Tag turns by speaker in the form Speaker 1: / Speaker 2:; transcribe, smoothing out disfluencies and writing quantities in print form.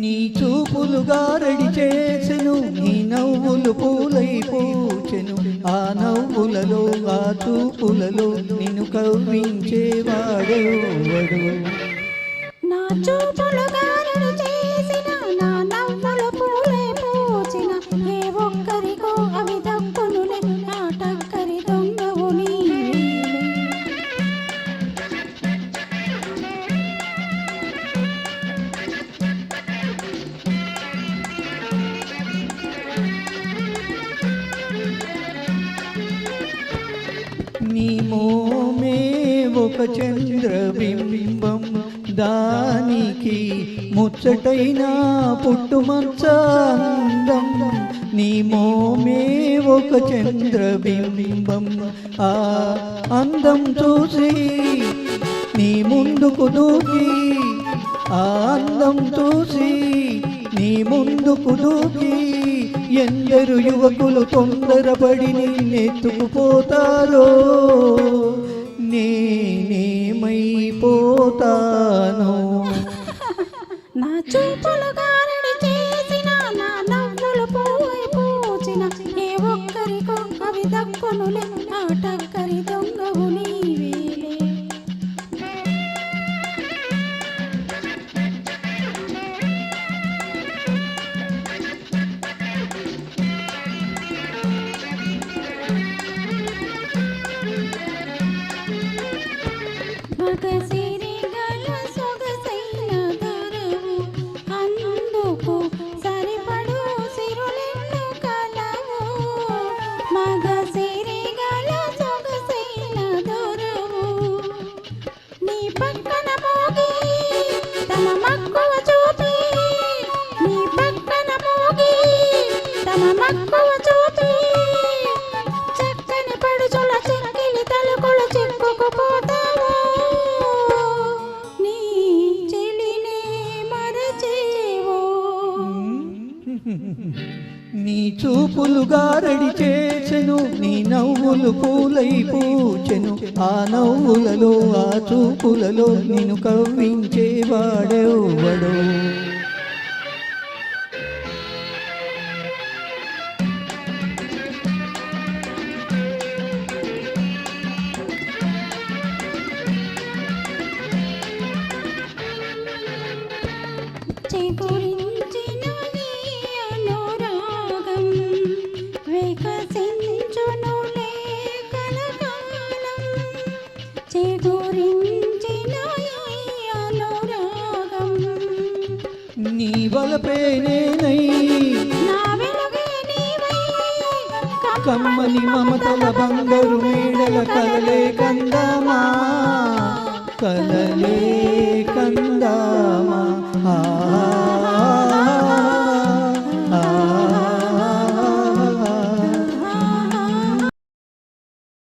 Speaker 1: నీ చూపులు గారడి చేసెను, నీ నవ్వులు పూలై పూచెను. ఆ నవ్వులలో ఆ చూపులలో నిన్ను కవ్వించేవాడెవడు?
Speaker 2: నా చూపులు గారడి చేసిన, నా నవ్వులు పూలై పూచిన, ఏ ఒక్కరికో అవి దక్కునులే, ఆ టక్కరి దొంగవు నీవే.
Speaker 1: నీ మోమే ఒక చంద్రబింబం, దానికి ముచ్చటైన పుట్టుమచ్చ అందం. నీ మోమే ఒక చంద్రబింబం, ఆ అందం చూసి నీ ముందుకు దూకి, ఆ అందం చూసి నీ ముందుకు దూకి ఎందరు యువకులు తొందరపడి నిన్నెత్తుకుపోతారో, నేనేమైపోతానో.
Speaker 2: నా చూపులు గారడి చేసిన, నా నవ్వులు పూలై పూచిన, ఏ ఒక్కరికో అవి దక్కునులే, ఆ టక్కరి దొంగవు నీవేలే. మగసిరి గల సొగసైన దొరవు, అందుకు సరిపడు సిరులెన్ను కలవు. మగసిరి గల సొగసైన దొరవు, నీ పక్కన మోగి తమ మక్కువ చూపి, నీ పక్కన మోగి తమ మక్కువ చూపి, చక్కని పడుచుల చెక్కిలి తలుకులు చిక్కుకుపోతావు. నీ చెలినే మరచేవో.
Speaker 1: నీ చూపులు గారడి చేసెను, నీ నవ్వులు పూలై పూచెను. ఆ నవ్వులలో ఆ చూపులలో నిన్ను కవ్వించేవాడెవడో?
Speaker 2: చేకూరించిన నీ అనురాగం వికసించునులే కలకాలం. చేకూరించిన ఈ అనురాగం
Speaker 1: నీ వలపే నేనై,
Speaker 2: నా వెలుగే నీవై,
Speaker 1: కమ్మని మమతల బంగారు మేడల కలలే కందా.